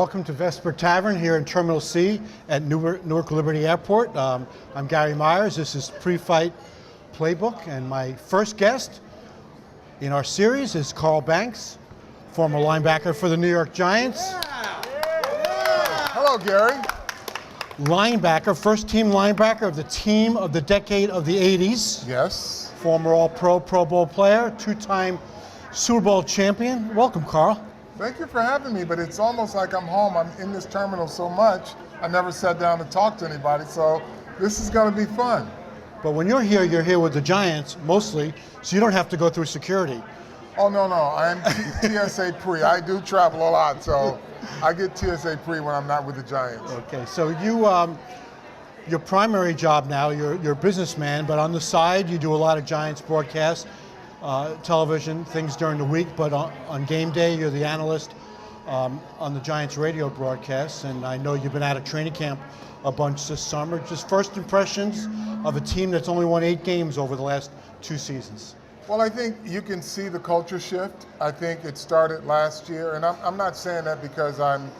welcome to Vesper Tavern here in Terminal C at Newark Liberty Airport. I'm Gary Myers. This is Pre-Flight Playbook, and my first guest in our series is Carl Banks, former linebacker for the New York Giants. Hello, Gary. Linebacker, first team linebacker of the team of the decade of the 80s. Yes. Former All-Pro, Pro Bowl player, two-time Super Bowl champion. Welcome, Carl. Thank you for having me, but it's almost like I'm home. I'm in this terminal so much, I never sat down to talk to anybody, so this is going to be fun. But when you're here with the Giants, mostly, so you don't have to go through security. Oh, no, I'm TSA pre. I do travel a lot, so I get TSA pre when I'm not with the Giants. Okay, so you, your primary job now, you're a businessman, but on the side you do a lot of Giants broadcasts, television, things during the week, but on game day you're the analyst on the Giants radio broadcasts, and I know you've been out of training camp a bunch this summer. Just first impressions of a team that's only won 8 games over the last 2 seasons. Well, I think you can see the culture shift. I think it started last year, and I'm not saying that because I'm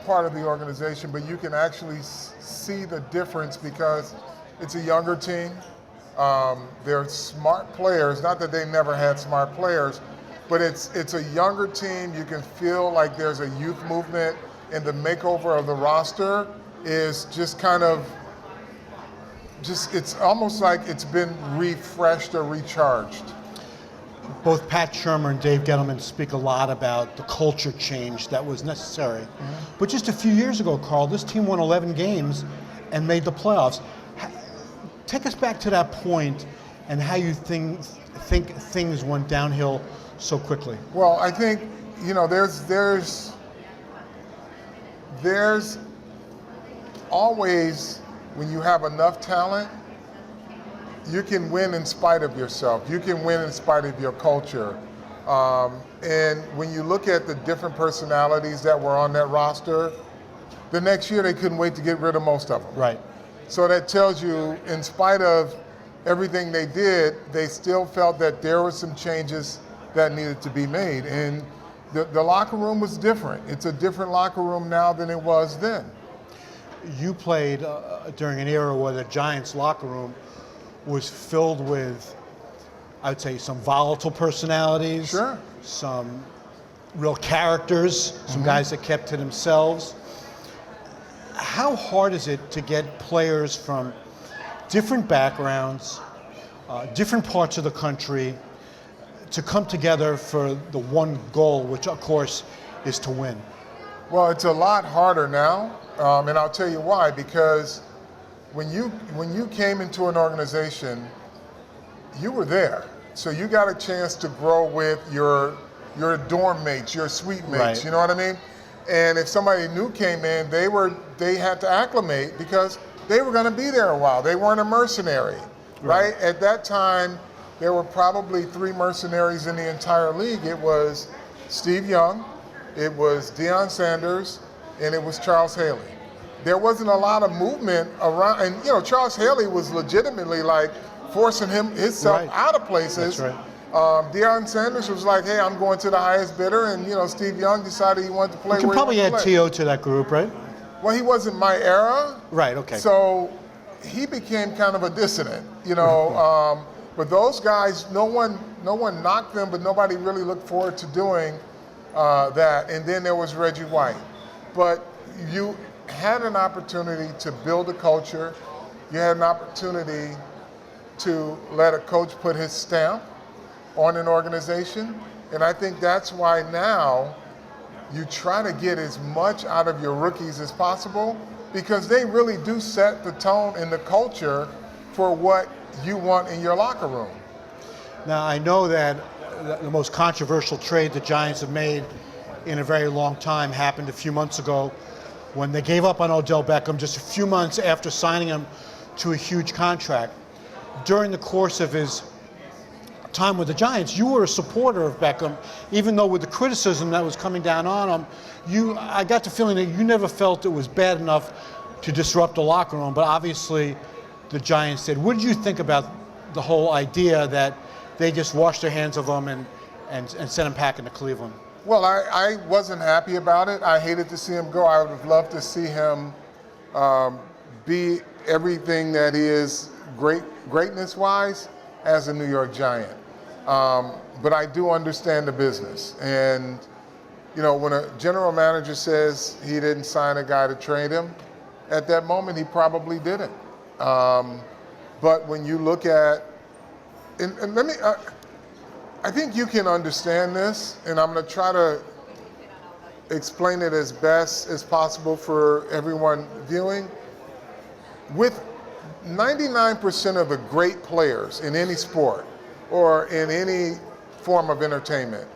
part of the organization, but you can actually see the difference because it's a younger team. They're smart players, not that they never had smart players, but it's a younger team. You can feel like there's a youth movement, and the makeover of the roster is just kind of, it's almost like it's been refreshed or recharged. Both Pat Shermer and Dave Gettleman speak a lot about the culture change that was necessary. Mm-hmm. But just a few years ago, Carl, this team won 11 games and made the playoffs. Take us back to that point and how you think things went downhill so quickly. Well, I think, there's always, when you have enough talent, you can win in spite of yourself. You can win in spite of your culture. And when you look at the different personalities that were on that roster, the next year they couldn't wait to get rid of most of them. Right. So that tells you, in spite of everything they did, they still felt that there were some changes that needed to be made. And the locker room was different. It's a different locker room now than it was then. You played during an era where the Giants locker room was filled with, I would say, some volatile personalities, sure, some real characters, some guys that kept to themselves. How hard is it to get players from different backgrounds, different parts of the country, to come together for the one goal, which of course is to win? Well, it's a lot harder now, and I'll tell you why. Because when you came into an organization, you were there, so you got a chance to grow with your dorm mates, your suite mates. Right. You know what I mean? And if somebody new came in, they had to acclimate because they were going to be there a while. They weren't a mercenary, right? At that time, there were probably 3 mercenaries in the entire league. It was Steve Young, it was Deion Sanders, and it was Charles Haley. There wasn't a lot of movement around, and Charles Haley was legitimately like forcing himself out of places. That's right. Deion Sanders was like, hey, I'm going to the highest bidder, and Steve Young decided he wanted to play. You can probably add T.O. to that group, right? Well, he wasn't my era. Right, okay. So he became kind of a dissident, but those guys, no one knocked them, but nobody really looked forward to doing that. And then there was Reggie White. But you had an opportunity to build a culture. You had an opportunity to let a coach put his stamp on an organization, and I think that's why now you try to get as much out of your rookies as possible, because they really do set the tone and the culture for what you want in your locker room. Now, I know that the most controversial trade the Giants have made in a very long time happened a few months ago when they gave up on Odell Beckham just a few months after signing him to a huge contract. During the course of his time with the Giants, you were a supporter of Beckham, even though with the criticism that was coming down on him, I got the feeling that you never felt it was bad enough to disrupt the locker room, but obviously the Giants did. What did you think about the whole idea that they just washed their hands of him and sent him packing to Cleveland? Well, I wasn't happy about it. I hated to see him go. I would have loved to see him be everything that he is greatness-wise as a New York Giant. But I do understand the business. And, you know, when a general manager says he didn't sign a guy to trade him, at that moment he probably didn't. But when you look at, and let me, I think you can understand this, and I'm going to try to explain it as best as possible for everyone viewing. With 99% of the great players in any sport or in any form of entertainment,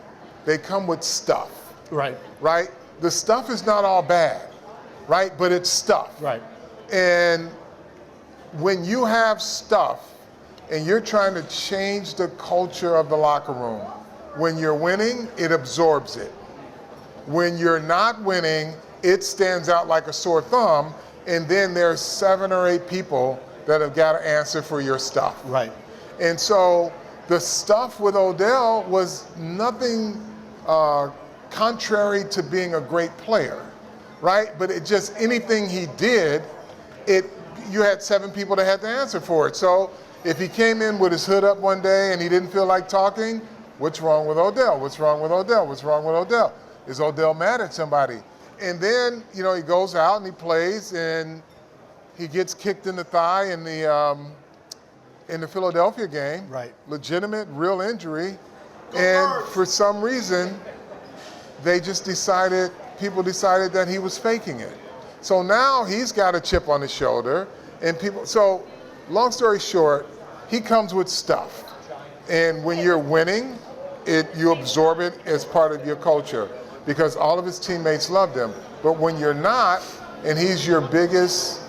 they come with stuff. Right. Right? The stuff is not all bad, right? But it's stuff. Right. And when you have stuff and you're trying to change the culture of the locker room, when you're winning, it absorbs it. When you're not winning, it stands out like a sore thumb, and then there's 7 or 8 people that have got to answer for your stuff. Right. And so the stuff with Odell was nothing contrary to being a great player, right? But it just, anything he did, you had 7 people that had to answer for it. So if he came in with his hood up one day and he didn't feel like talking, what's wrong with Odell? What's wrong with Odell? What's wrong with Odell? Is Odell mad at somebody? And then, you know, he goes out and he plays and he gets kicked in the thigh in the Philadelphia game. Right. Legitimate, real injury. And for some reason, people decided that he was faking it. So now he's got a chip on his shoulder, and so long story short, he comes with stuff. And when you're winning, you absorb it as part of your culture because all of his teammates loved him. But when you're not, and he's your biggest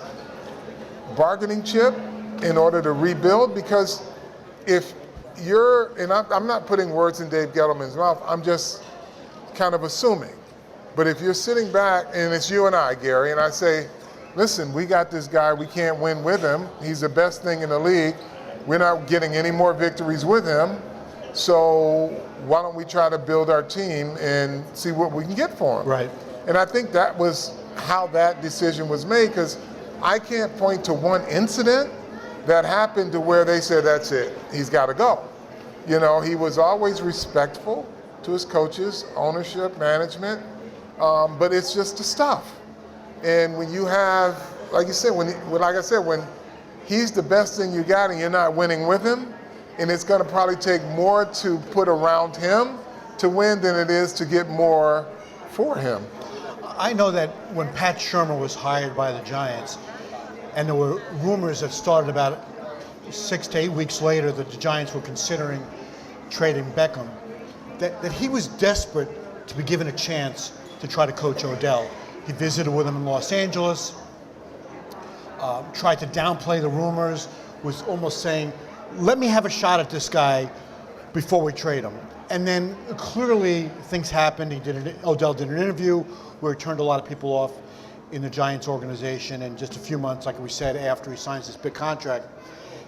bargaining chip in order to rebuild, because if you're, and I'm not putting words in Dave Gettleman's mouth, I'm just kind of assuming. But if you're sitting back, and it's you and I, Gary, and I say, listen, we got this guy, we can't win with him. He's the best thing in the league. We're not getting any more victories with him. So why don't we try to build our team and see what we can get for him? Right. And I think that was how that decision was made, because I can't point to one incident that happened to where they said, that's it, he's got to go. You know, he was always respectful to his coaches, ownership, management, but it's just the stuff. And when you have, like you said, when he's the best thing you got and you're not winning with him, and it's going to probably take more to put around him to win than it is to get more for him. I know that when Pat Shurmur was hired by the Giants, and there were rumors that started about 6 to 8 weeks later that the Giants were considering trading Beckham, that he was desperate to be given a chance to try to coach Odell. He visited with him in Los Angeles, tried to downplay the rumors, was almost saying, let me have a shot at this guy before we trade him. And then clearly things happened. Odell did an interview where he turned a lot of people off in the Giants organization, and just a few months, like we said, after he signs this big contract,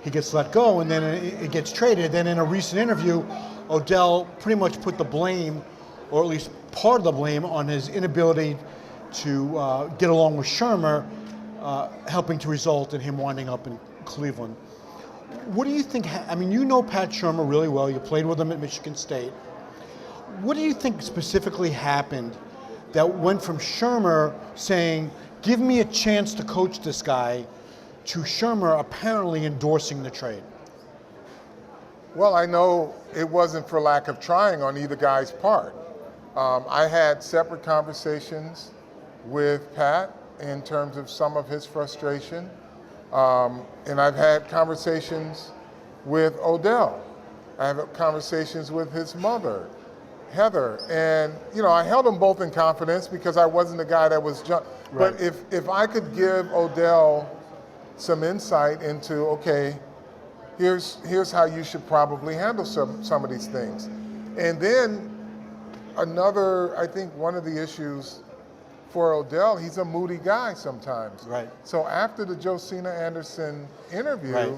he gets let go, and then it gets traded. Then in a recent interview, Odell pretty much put the blame, or at least part of the blame, on his inability to get along with Shurmur, helping to result in him winding up in Cleveland. What do you think, I mean, you know Pat Shurmur really well, you played with him at Michigan State. What do you think specifically happened that went from Shurmur saying, give me a chance to coach this guy, to Shurmur apparently endorsing the trade? Well, I know it wasn't for lack of trying on either guy's part. I had separate conversations with Pat in terms of some of his frustration. And I've had conversations with Odell. I have conversations with his mother, Heather. And, you know, I held them both in confidence because I wasn't the guy that was Right. But if I could give Odell some insight into, okay, here's how you should probably handle some of these things. And then I think one of the issues for Odell, he's a moody guy sometimes. Right. So after the Josina Anderson interview, Right.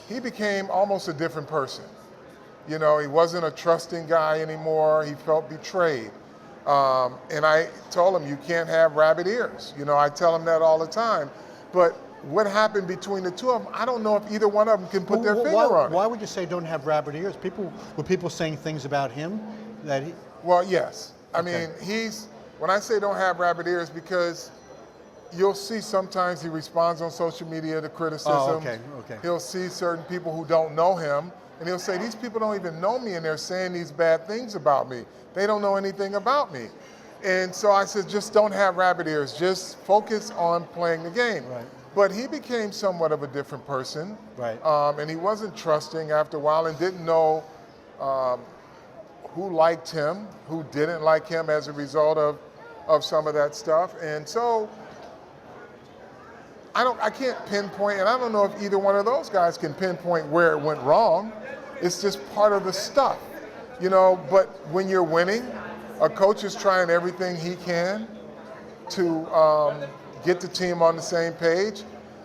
he became almost a different person. You know, he wasn't a trusting guy anymore. He felt betrayed. And I told him, you can't have rabbit ears. You know, I tell him that all the time. But what happened between the two of them, I don't know if either one of them can put their finger on it. Why would you say don't have rabbit ears? Were people saying things about him that he... Well, yes. I Okay. mean, when I say don't have rabbit ears, because you'll see sometimes he responds on social media to criticism. Oh, okay. He'll see certain people who don't know him, and he'll say, these people don't even know me, and they're saying these bad things about me. They don't know anything about me. And so I said, just don't have rabbit ears. Just focus on playing the game. Right. But he became somewhat of a different person. Right. And he wasn't trusting after a while and didn't know who liked him, who didn't like him as a result of some of that stuff. And so I can't pinpoint, and I don't know if either one of those guys can pinpoint where it went wrong. It's just part of the stuff, you know. But when you're winning, a coach is trying everything he can to get the team on the same page.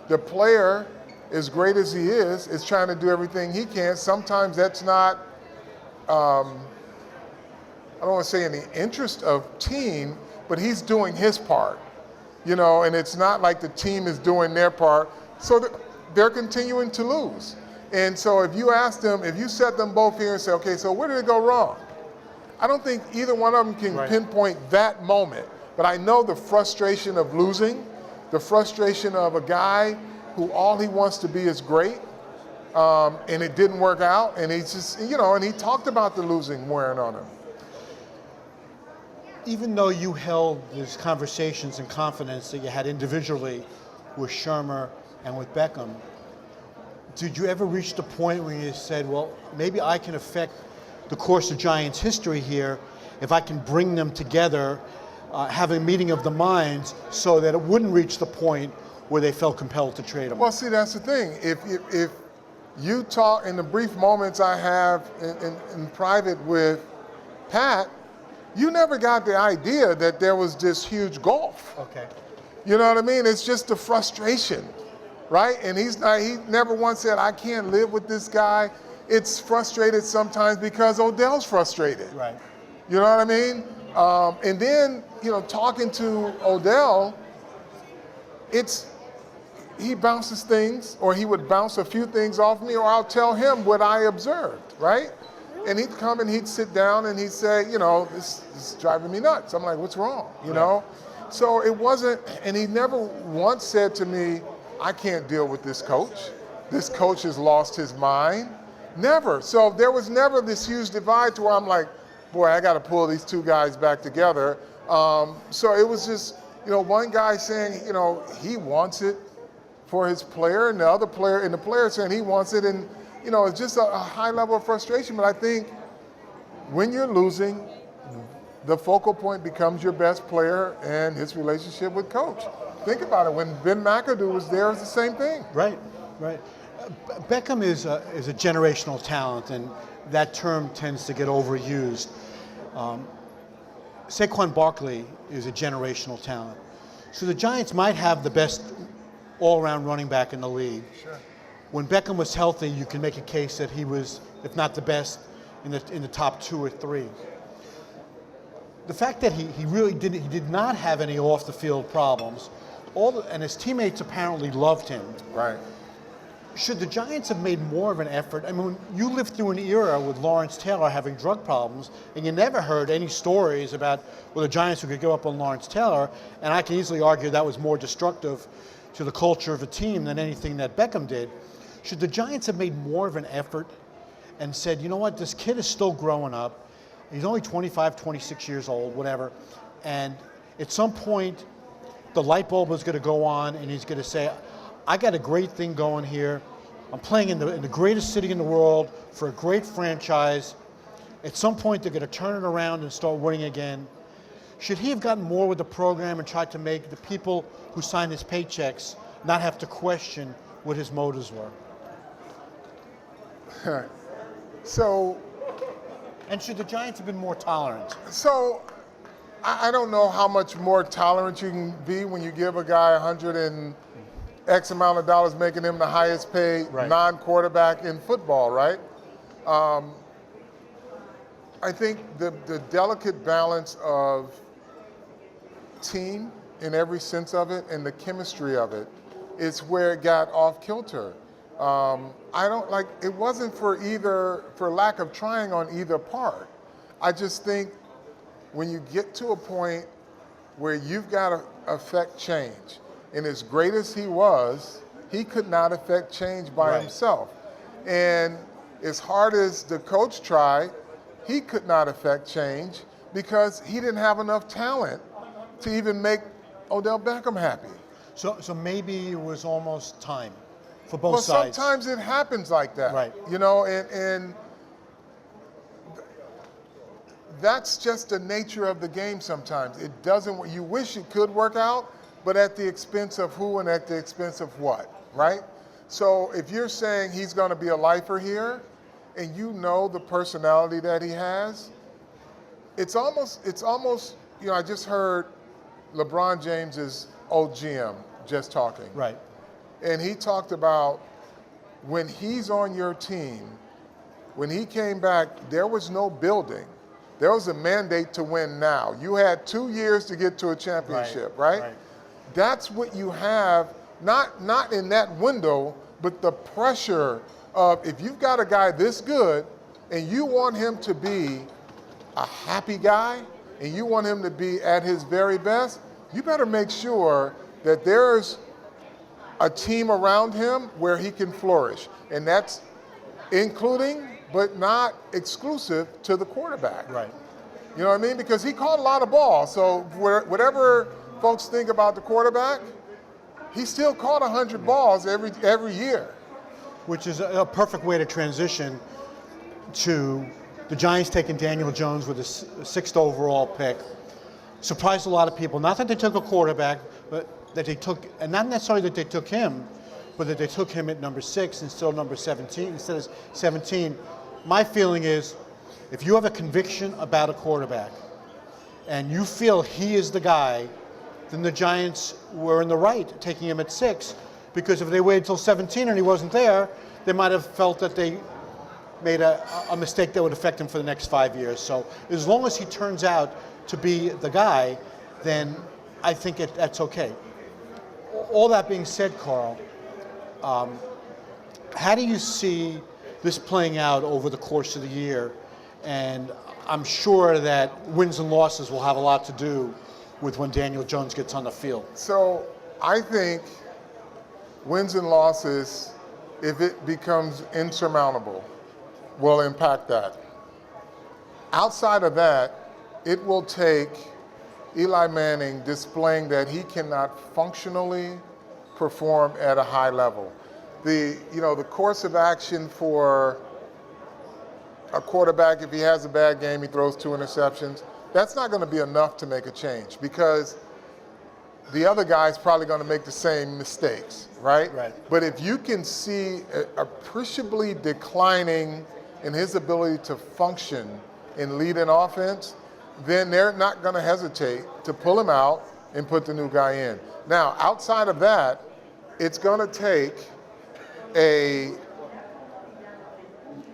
The player, as great as he is trying to do everything he can. Sometimes that's not, I don't want to say in the interest of team, but he's doing his part, you know, and it's not like the team is doing their part. So they're continuing to lose. And so if you ask them, if you set them both here and say, okay, so where did it go wrong? I don't think either one of them can pinpoint that moment. But I know the frustration of losing, the frustration of a guy who all he wants to be is great, and it didn't work out, and he's just, you know, and he talked about the losing wearing on him. Even though you held these conversations and confidence that you had individually with Shermer and with Beckham, did you ever reach the point where you said, well, maybe I can affect the course of Giants history here if I can bring them together, have a meeting of the minds so that it wouldn't reach the point where they felt compelled to trade him? Well, see, that's the thing. If you talk in the brief moments I have in private with Pat, you never got the idea that there was this huge gulf. Okay. You know what I mean? It's just the frustration, right? And he never once said, I can't live with this guy. It's frustrated sometimes because Odell's frustrated. Right. You know what I mean? And then, you know, talking to Odell, he bounces things, or he would bounce a few things off me, or I'll tell him what I observed, right? And he'd come and he'd sit down and he'd say, you know, this is driving me nuts. I'm like, what's wrong, you know? So it wasn't, and he never once said to me, I can't deal with this coach. This coach has lost his mind. Never. So there was never this huge divide to where I'm like, boy, I got to pull these two guys back together. So it was just, you know, one guy saying, you know, he wants it for his player, and the other player, and the player saying he wants it, and you know, it's just a high level of frustration. But I think when you're losing, the focal point becomes your best player and his relationship with coach. Think about it. When Ben McAdoo was there, it was the same thing. Right. Beckham is a generational talent, and that term tends to get overused. Saquon Barkley is a generational talent. So the Giants might have the best all-around running back in the league. Sure. When Beckham was healthy, you can make a case that he was, if not the best, in the top 2 or 3. The fact that he did not have any off-the-field problems, and his teammates apparently loved him. Right. Should the Giants have made more of an effort? I mean, you lived through an era with Lawrence Taylor having drug problems, and you never heard any stories about, well, the Giants who could go up on Lawrence Taylor, and I can easily argue that was more destructive to the culture of a team than anything that Beckham did. Should the Giants have made more of an effort and said, you know what, this kid is still growing up. He's only 25, 26 years old, whatever. And at some point, the light bulb is going to go on, and he's going to say, I got a great thing going here. I'm playing in the greatest city in the world for a great franchise. At some point, they're going to turn it around and start winning again. Should he have gotten more with the program and tried to make the people who sign his paychecks not have to question what his motives were? And should the Giants have been more tolerant? So I don't know how much more tolerant you can be when you give a guy $100 and X amount of dollars, making him the highest paid non-quarterback in football, right? I think the delicate balance of team in every sense of it and the chemistry of it is where it got off kilter. I don't like, it wasn't for lack of trying on either part. I just think when you get to a point where you've got to affect change, and as great as he was, he could not affect change by himself. And as hard as the coach tried, he could not affect change because he didn't have enough talent to even make Odell Beckham happy. So maybe it was almost time for both sides. Sometimes it happens like that. Right. You know, and that's just the nature of the game sometimes. It doesn't, you wish it could work out, but at the expense of who and at the expense of what, right? So if you're saying he's going to be a lifer here, and you know the personality that he has, it's almost, you know, I just heard LeBron James's old GM just talking. Right. And he talked about when he's on your team, when he came back, there was no building. There was a mandate to win now. You had 2 years to get to a championship, right? That's what you have, not in that window, but the pressure of if you've got a guy this good and you want him to be a happy guy and you want him to be at his very best, you better make sure that there's a team around him where he can flourish. And that's including, but not exclusive to the quarterback. Right. You know what I mean? Because he caught a lot of balls. So whatever folks think about the quarterback, he still caught 100 balls every year. Which is a perfect way to transition to the Giants taking Daniel Jones with a 6th overall pick. Surprised a lot of people. Not that they took a quarterback, but that they took, and not necessarily that they took him, but that they took him at number 6 and still number 17 instead of 17. My feeling is, if you have a conviction about a quarterback and you feel he is the guy, then the Giants were in the right taking him at 6, because if they waited until 17 and he wasn't there, they might have felt that they made a mistake that would affect him for the next 5 years. So as long as he turns out to be the guy, then I think that's okay. All that being said, Carl, how do you see this playing out over the course of the year? And I'm sure that wins and losses will have a lot to do with when Daniel Jones gets on the field. So I think wins and losses, if it becomes insurmountable, will impact that. Outside of that, it will take Eli Manning displaying that he cannot functionally perform at a high level. The course of action for a quarterback, if he has a bad game, he throws 2 interceptions, that's not going to be enough to make a change, because the other guy's probably going to make the same mistakes, right? Right. But if you can see appreciably declining in his ability to function and lead an offense, then they're not going to hesitate to pull him out and put the new guy in. Now, outside of that, it's going to take a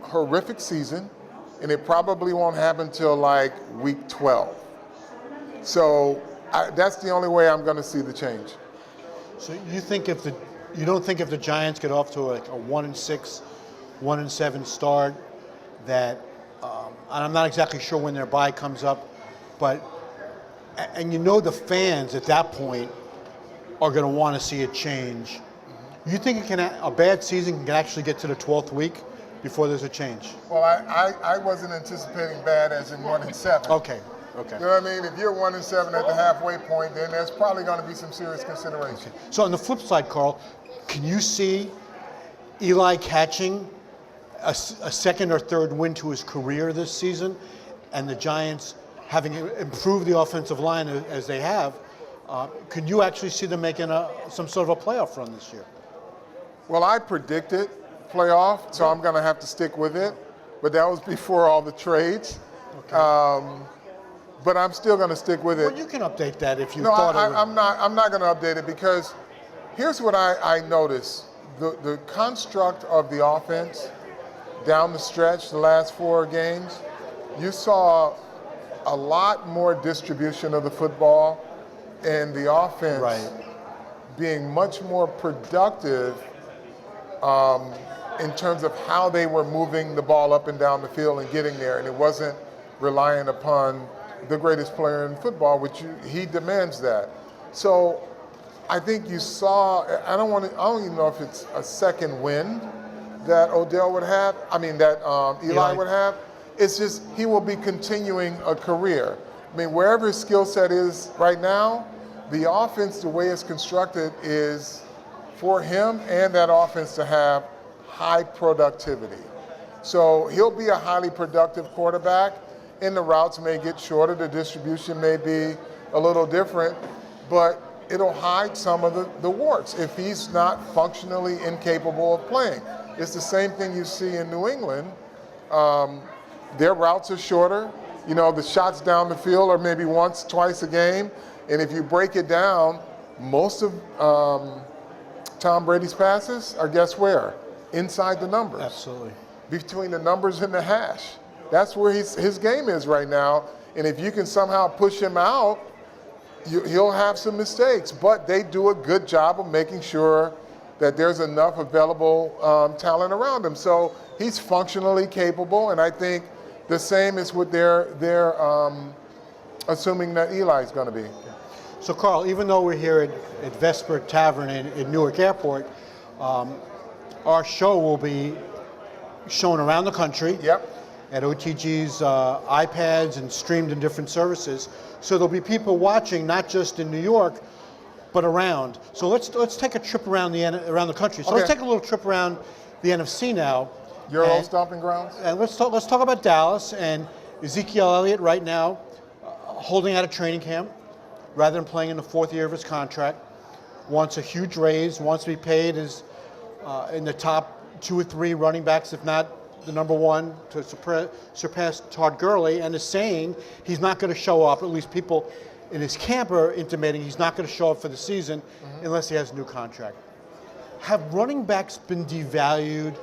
horrific season, and it probably won't happen till like week 12. So that's the only way I'm going to see the change. So you don't think if the Giants get off to a 1-6, 1-7 start, that, and I'm not exactly sure when their bye comes up, and you know the fans at that point are going to want to see a change. You think a bad season can actually get to the 12th week before there's a change? Well, I wasn't anticipating bad as in 1-7. Okay. You know what I mean? If you're 1-7 at the halfway point, then there's probably going to be some serious consideration. Okay. So on the flip side, Carl, can you see Eli catching a second or third win to his career this season, and the Giants having improved the offensive line as they have? Could you actually see them making some sort of a playoff run this year? Well, I predicted playoff, so I'm going to have to stick with it. But that was before all the trades. Okay. But I'm still going to stick with it. Well, you can update that if you thought it would. I'm not going to update it, because here's what I noticed. The construct of the offense down the stretch, the last 4 games, you saw a lot more distribution of the football and the offense Right. being much more productive in terms of how they were moving the ball up and down the field and getting there. And it wasn't relying upon the greatest player in football, he demands that. So I think you saw, I don't even know if it's a second wind that Odell would have, that Eli would have. It's just he will be continuing a career. I mean, wherever his skill set is right now, the offense, the way it's constructed, is for him and that offense to have high productivity. So he'll be a highly productive quarterback, and the routes may get shorter, the distribution may be a little different, but it'll hide some of the warts if he's not functionally incapable of playing. It's the same thing you see in New England. Their routes are shorter. You know, the shots down the field are maybe once, twice a game. And if you break it down, most of Tom Brady's passes are, guess where? Inside the numbers. Absolutely. Between the numbers and the hash. That's where his game is right now. And if you can somehow push him out, he'll have some mistakes. But they do a good job of making sure that there's enough available talent around him. So he's functionally capable, and I think the same is what they're assuming that Eli's going to be. So, Carl, even though we're here at Vesper Tavern in Newark Airport, our show will be shown around the country. Yep. At OTG's iPads and streamed in different services. So there'll be people watching, not just in New York, but around. So let's take a trip around the country. So let's take a little trip around the NFC now. Your old stomping grounds? And let's talk about Dallas and Ezekiel Elliott right now, holding out a training camp rather than playing in the fourth year of his contract. Wants a huge raise, wants to be paid as in the top 2 or 3 running backs, if not the number 1, to surpass Todd Gurley, and is saying he's not going to show up. At least people in his camp are intimating he's not going to show up for the season unless he has a new contract. Have running backs been devalued?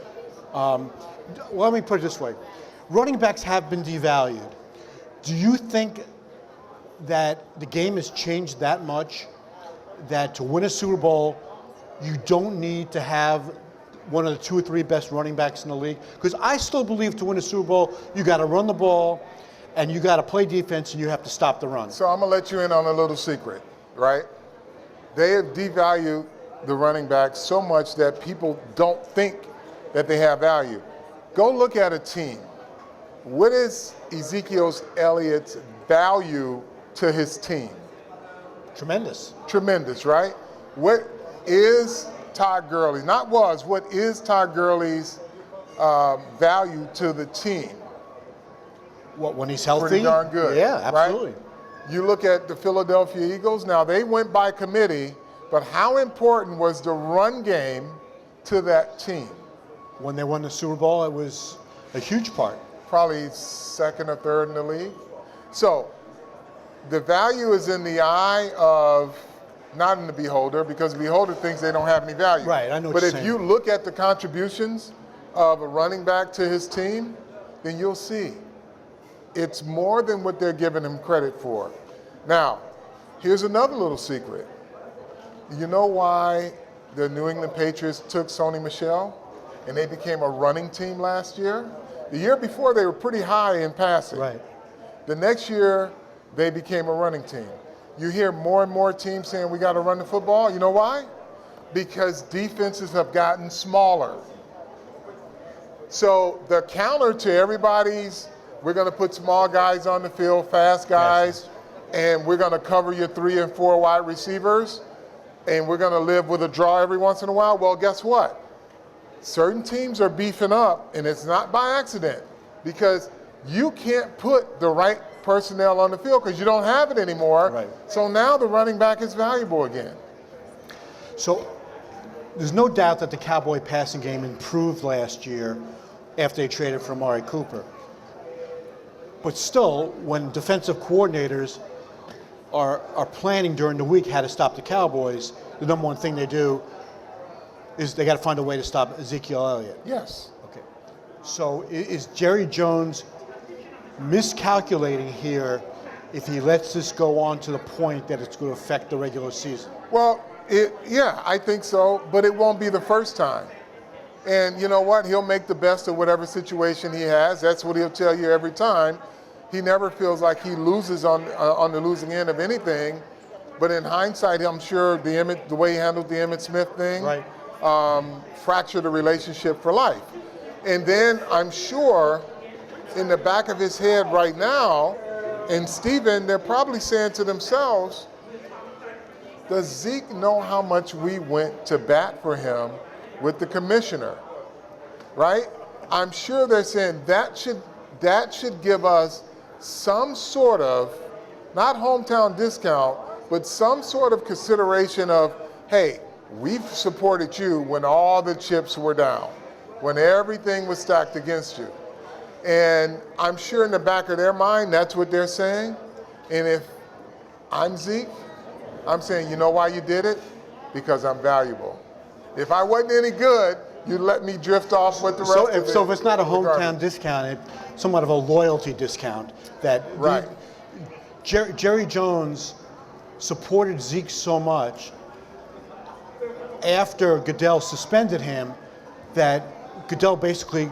Let me put it this way. Running backs have been devalued. Do you think that the game has changed that much that to win a Super Bowl, you don't need to have one of the 2 or 3 best running backs in the league? Because I still believe to win a Super Bowl, you got to run the ball, and you got to play defense, and you have to stop the run. So I'm going to let you in on a little secret, right? They have devalued the running back so much that people don't think that they have value. Go look at a team. What is Ezekiel Elliott's value to his team? Tremendous. Tremendous, right? What is Todd Gurley, what is Todd Gurley's value to the team? What, when he's healthy? Pretty darn good. Yeah, absolutely. Right? You look at the Philadelphia Eagles, now they went by committee, but how important was the run game to that team? When they won the Super Bowl, it was a huge part. Probably second or third in the league. So the value is in the eye of, not in the beholder, because the beholder thinks they don't have any value. Right, I know what But you're if saying. you look at the contributions of a running back to his team, then you'll see it's more than what they're giving him credit for. Now, here's another little secret. You know why the New England Patriots took Sony Michel and they became a running team last year? The year before, they were pretty high in passing. Right. The next year, they became a running team. You hear more and more teams saying we got to run the football. You know why? Because defenses have gotten smaller. So the counter to everybody's, we're going to put small guys on the field, fast guys, and we're going to cover your 3 and 4 wide receivers, and we're going to live with a draw every once in a while. Well, guess what? Certain teams are beefing up, and it's not by accident, because you can't put the right personnel on the field because you don't have it anymore. Right. So now the running back is valuable again. So there's no doubt that the Cowboy passing game improved last year after they traded for Amari Cooper. But still, when defensive coordinators are planning during the week how to stop the Cowboys, the number one thing they do is they got to find a way to stop Ezekiel Elliott. Yes. Okay. So is Jerry Jones miscalculating here if he lets this go on to the point that it's going to affect the regular season? Well, yeah, I think so, but it won't be the first time. And you know what? He'll make the best of whatever situation he has. That's what he'll tell you every time. He never feels like he loses on the losing end of anything. But in hindsight, I'm sure the way he handled the Emmitt Smith thing Right. fractured the relationship for life. And then I'm sure in the back of his head right now, and Steven, they're probably saying to themselves, does Zeke know how much we went to bat for him with the commissioner, right? I'm sure they're saying that should give us some sort of, not hometown discount, but some sort of consideration of, hey, we've supported you when all the chips were down, when everything was stacked against you. And I'm sure in the back of their mind, that's what they're saying. And if I'm Zeke, I'm saying, you know why you did it? Because I'm valuable. If I wasn't any good, you'd let me drift off with the rest of it. So if it's not a hometown discount, it's somewhat of a loyalty discount. That right. Jerry Jones supported Zeke so much after Goodell suspended him that Goodell basically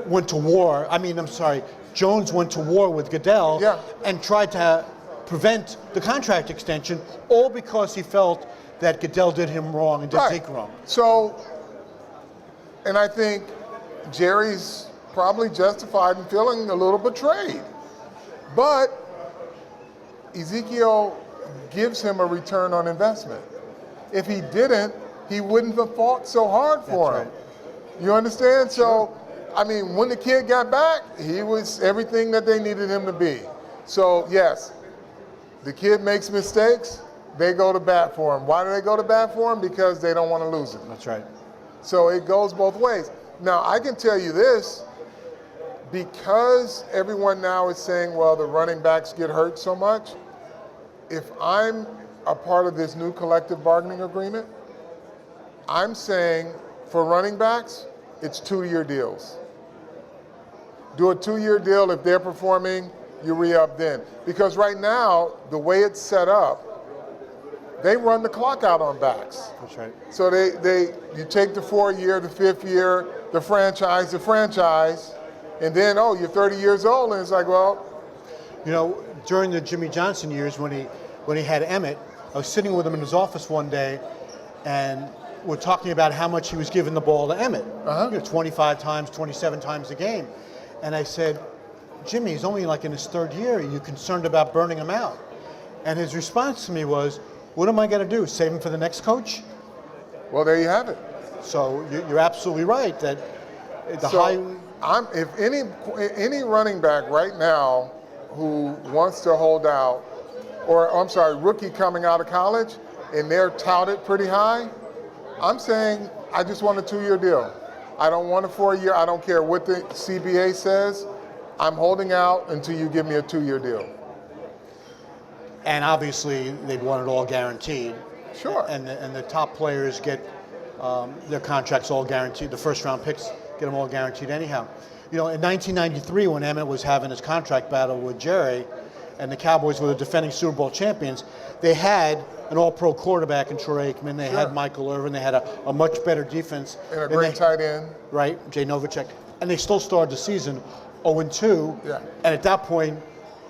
went to war. Jones went to war with Goodell and tried to prevent the contract extension, all because he felt that Goodell did him wrong and did Zeke wrong. So, and I think Jerry's probably justified in feeling a little betrayed. But Ezekiel gives him a return on investment. If he didn't, he wouldn't have fought so hard for him. Right. You understand? So, I mean, when the kid got back, he was everything that they needed him to be. So, yes, the kid makes mistakes, they go to bat for him. Why do they go to bat for him? Because they don't want to lose him. That's right. So it goes both ways. Now, I can tell you this, because everyone now is saying, well, the running backs get hurt so much, if I'm a part of this new collective bargaining agreement, I'm saying for running backs, it's 2-year deals. Do a 2-year deal. If they're performing, you re-up then. Because right now, the way it's set up, they run the clock out on backs. That's right. So you take the 4-year, the 5th year, the franchise, and then, you're 30 years old, and it's like, well. You know, during the Jimmy Johnson years when he had Emmett, I was sitting with him in his office one day, and we're talking about how much he was giving the ball to Emmett. 25 times, 27 times a game. And I said, Jimmy, he's only like in his 3rd year. Are you concerned about burning him out? And his response to me was, what am I going to do, save him for the next coach? Well, there you have it. So you're absolutely right that if any running back right now who wants to hold out, rookie coming out of college, and they're touted pretty high, I'm saying I just want a 2-year deal. I don't want a 4-year. I don't care what the CBA says. I'm holding out until you give me a 2-year deal. And obviously, they'd want it all guaranteed. Sure. And the top players get their contracts all guaranteed. The first-round picks get them all guaranteed anyhow. You know, in 1993, when Emmett was having his contract battle with Jerry, and the Cowboys were the defending Super Bowl champions, they had an all-pro quarterback in Troy Aikman. They had Michael Irvin. They had a much better defense. And a great tight end. Right, Jay Novacek. And they still started the season 0-2. Yeah. And at that point,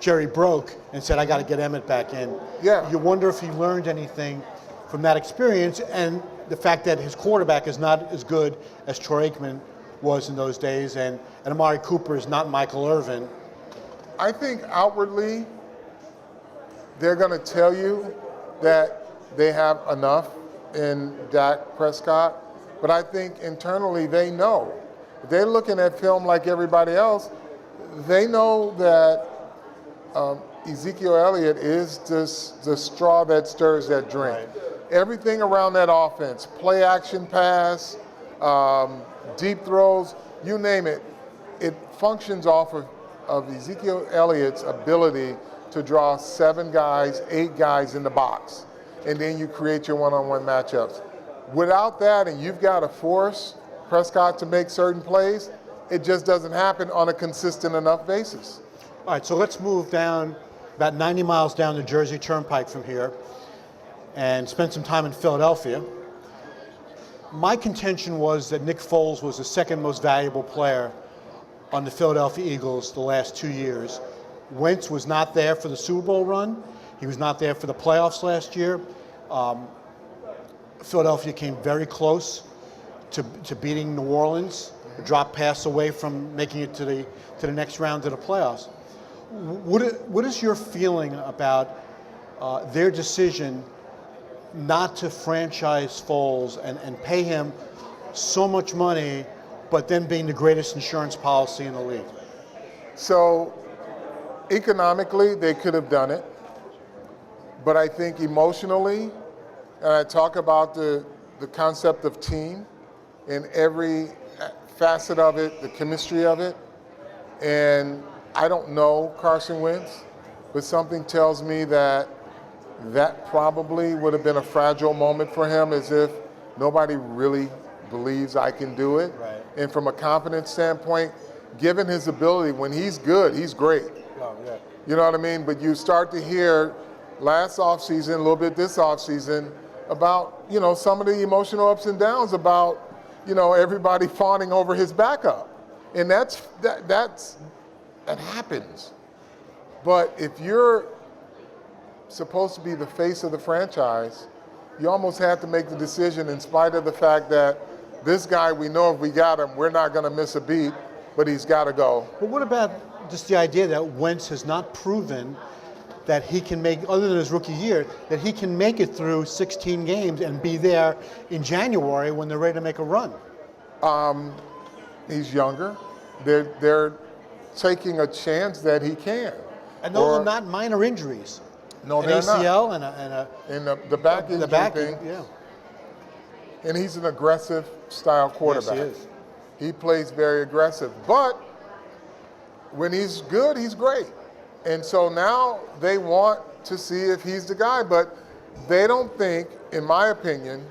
Jerry broke and said, I got to get Emmett back in. Yeah. You wonder if he learned anything from that experience and the fact that his quarterback is not as good as Troy Aikman was in those days, and Amari Cooper is not Michael Irvin. I think outwardly, they're going to tell you that they have enough in Dak Prescott, but I think internally they know. They're looking at film like everybody else. They know that Ezekiel Elliott is the straw that stirs that drink. Right. Everything around that offense, play action pass, deep throws, you name it, it functions off of Ezekiel Elliott's ability to draw 7 guys, 8 guys in the box, and then you create your one-on-one matchups. Without that, and you've got to force Prescott to make certain plays, it just doesn't happen on a consistent enough basis. All right, so let's move down about 90 miles down the Jersey Turnpike from here and spend some time in Philadelphia. My contention was that Nick Foles was the second most valuable player on the Philadelphia Eagles the last 2 years. Wentz was not there for the Super Bowl run. He was not there for the playoffs last year. Philadelphia came very close to beating New Orleans, dropped pass away from making it to the next round of the playoffs. What is your feeling about their decision not to franchise Foles and pay him so much money, but then being the greatest insurance policy in the league? So economically, they could have done it. But I think emotionally, and I talk about the concept of team in every facet of it, the chemistry of it. And I don't know Carson Wentz, but something tells me that probably would have been a fragile moment for him, as if nobody really believes I can do it. Right. And from a confidence standpoint, given his ability, when he's good, he's great. Oh, yeah. You know what I mean? But you start to hear last offseason, a little bit this offseason, about, some of the emotional ups and downs about, everybody fawning over his backup. And that happens. But if you're supposed to be the face of the franchise, you almost have to make the decision in spite of the fact that this guy, we know if we got him, we're not going to miss a beat, but he's got to go. But what about just the idea that Wentz has not proven that he can make, other than his rookie year, that he can make it through 16 games and be there in January when they're ready to make a run? He's younger. They're taking a chance that he can. And those are not minor injuries. No, an they're ACL not. and the back injury thing. Yeah. And he's an aggressive style quarterback. Yes, he is. He plays very aggressive. But when he's good, he's great. And so now they want to see if he's the guy. But they don't think, in my opinion,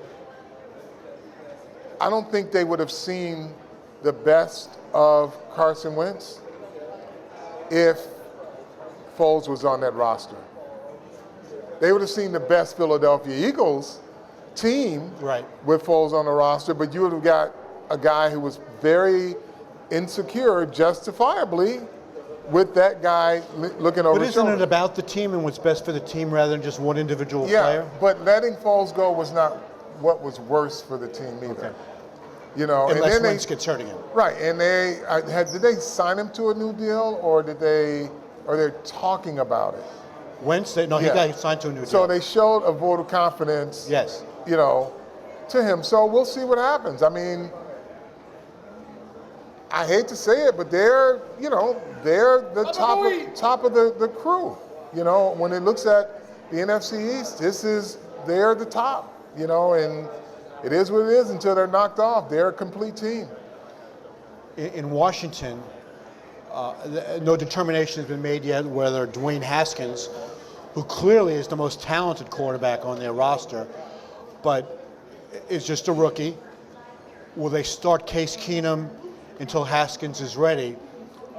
I don't think they would have seen the best of Carson Wentz if Foles was on that roster. They would have seen the best Philadelphia Eagles team with Foles on the roster, but you would have got a guy who was very insecure, justifiably, with that guy looking over his shoulder. But isn't it about the team and what's best for the team rather than just one individual player? Yeah, but letting Foles go was not what was worse for the team either. Okay. Unless and then Wentz gets hurt again. Right, and did they sign him to a new deal, or they're talking about it? Wentz, he got signed to a new deal. So they showed a vote of confidence. Yes. To him. So we'll see what happens. I mean, I hate to say it, but they're the top of the crew. When it looks at the NFC East, they're the top. And it is what it is until they're knocked off. They're a complete team. In Washington, no determination has been made yet whether Dwayne Haskins, who clearly is the most talented quarterback on their roster, but is just a rookie, will they start Case Keenum until Haskins is ready?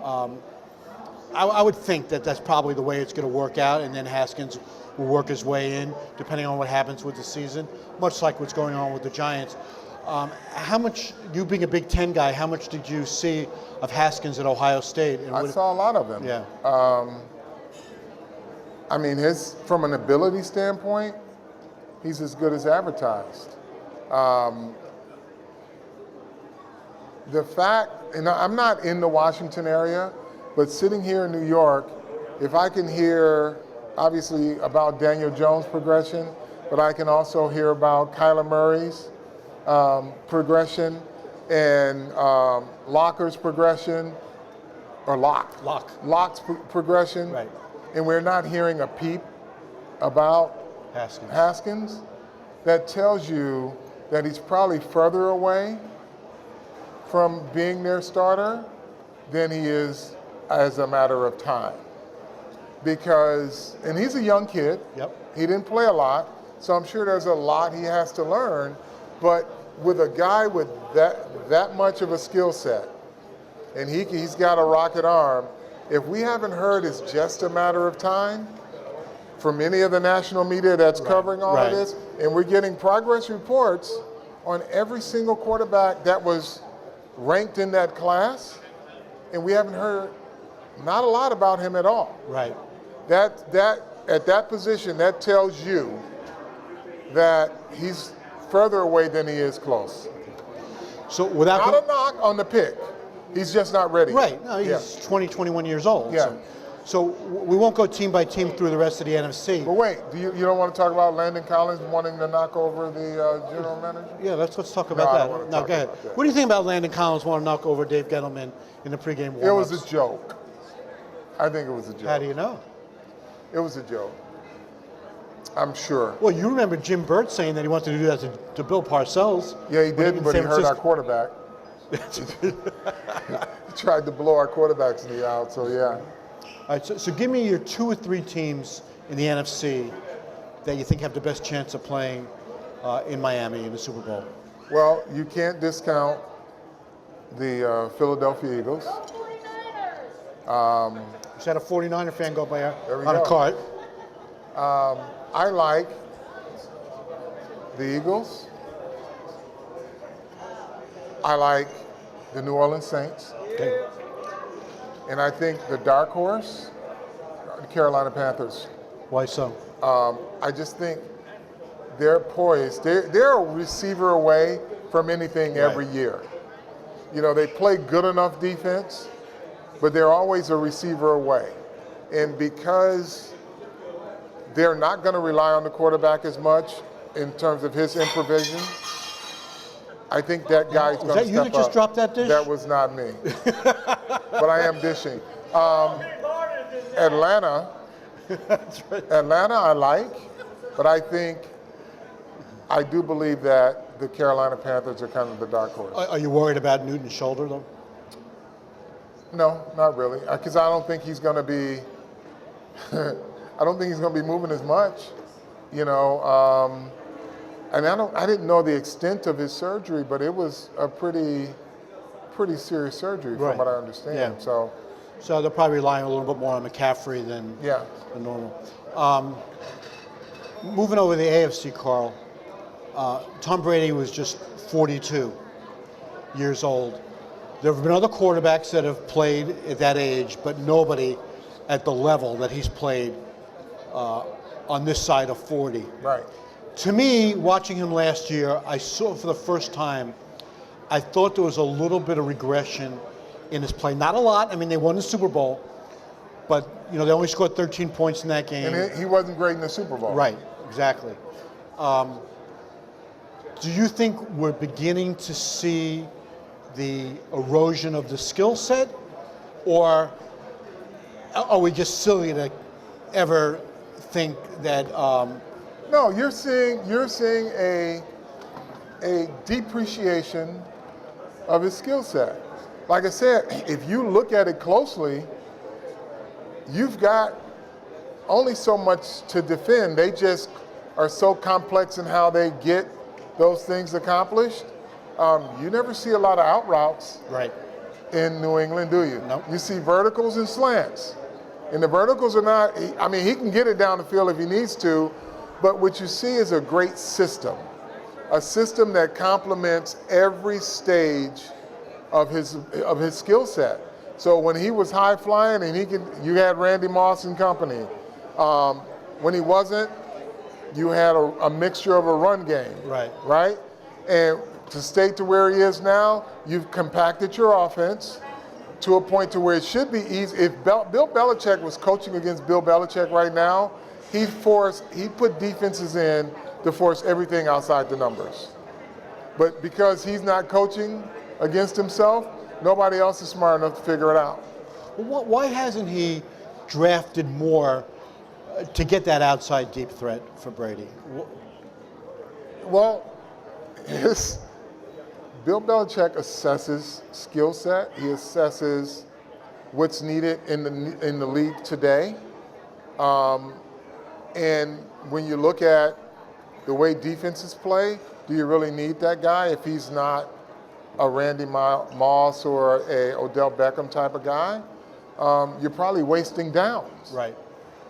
I would think that that's probably the way it's going to work out, and then Haskins will work his way in, depending on what happens with the season, much like what's going on with the Giants. How much, you being a Big Ten guy, how much did you see of Haskins at Ohio State? I saw a lot of him. Yeah. I mean, from an ability standpoint, he's as good as advertised. The fact, and I'm not in the Washington area, but sitting here in New York, if I can hear, obviously, about Daniel Jones' progression, but I can also hear about Kyler Murray's progression and Locker's progression, or Locke's progression. Right. And we're not hearing a peep about Haskins. That tells you that he's probably further away from being their starter than he is as a matter of time. And he's a young kid. Yep. He didn't play a lot, so I'm sure there's a lot he has to learn. But with a guy with that much of a skill set, and he's got a rocket arm, if we haven't heard it's just a matter of time from any of the national media that's covering all of this, and we're getting progress reports on every single quarterback that was ranked in that class, and we haven't heard not a lot about him at all. Right. That at that position, that tells you that he's further away than he is close. So without Not a knock on the pick. He's just not ready. Right. No, he's 20, 21 years old. Yeah. So we won't go team by team through the rest of the NFC. But wait, you don't want to talk about Landon Collins wanting to knock over the general manager? Yeah, let's talk I about don't wanna that. No, talk go ahead. about that. What do you think about Landon Collins wanting to knock over Dave Gettleman in the pregame warm-ups? It was a joke. I think it was a joke. How do you know? It was a joke. I'm sure. Well, you remember Jim Burt saying that he wanted to do that to Bill Parcells. Yeah, he when did, in but he San hurt our Francisco. quarterback. He tried to blow our quarterback's knee out, so yeah. All right, so give me your 2 or 3 teams in the NFC that you think have the best chance of playing in Miami in the Super Bowl. Well, you can't discount the Philadelphia Eagles. Just had a 49er fan go by There we on a go. cart. I like the Eagles. I like the New Orleans Saints. Okay. And I think the dark horse, the Carolina Panthers. Why so? I just think they're poised. They're a receiver away from anything every year. You know, they play good enough defense, but they're always a receiver away. And because they're not going to rely on the quarterback as much in terms of his improvisation, I think that guy's going to step up. Was that you that just dropped that dish? That was not me. But I am dishing. Atlanta, I like, but I do believe that the Carolina Panthers are kind of the dark horse. Are you worried about Newton's shoulder, though? No, not really, because I don't think he's going to be. I don't think he's going to be moving as much, you know. And I didn't know the extent of his surgery, but it was a pretty serious surgery from what I understand. Yeah. So they're probably relying a little bit more on McCaffrey than normal. Moving over to the AFC, Carl. Tom Brady was just 42 years old. There have been other quarterbacks that have played at that age, but nobody at the level that he's played on this side of 40. Right. To me, watching him last year, I saw for the first time, I thought there was a little bit of regression in his play. Not a lot. I mean, they won the Super Bowl, but they only scored 13 points in that game. And he wasn't great in the Super Bowl. Right, exactly. Do you think we're beginning to see the erosion of the skill set, or are we just silly to ever think that? No, you're seeing a depreciation of his skill set. Like I said, if you look at it closely, you've got only so much to defend. They just are so complex in how they get those things accomplished. You never see a lot of out routes in New England, do you? Nope. You see verticals and slants. And the verticals are not, he can get it down the field if he needs to, but what you see is a great system. A system that complements every stage of his skill set. So when he was high flying and you had Randy Moss and company. When he wasn't, you had a mixture of a run game. Right? And to stay to where he is now, you've compacted your offense to a point to where it should be easy. If Bill Belichick was coaching against Bill Belichick right now, he'd put defenses in to force everything outside the numbers. But because he's not coaching against himself, nobody else is smart enough to figure it out. Well, why hasn't he drafted more to get that outside deep threat for Brady? Well, Bill Belichick assesses skill set. He assesses what's needed in the league today. And when you look at the way defenses play, do you really need that guy if he's not a Randy Moss or a Odell Beckham type of guy? you're probably wasting downs. Right.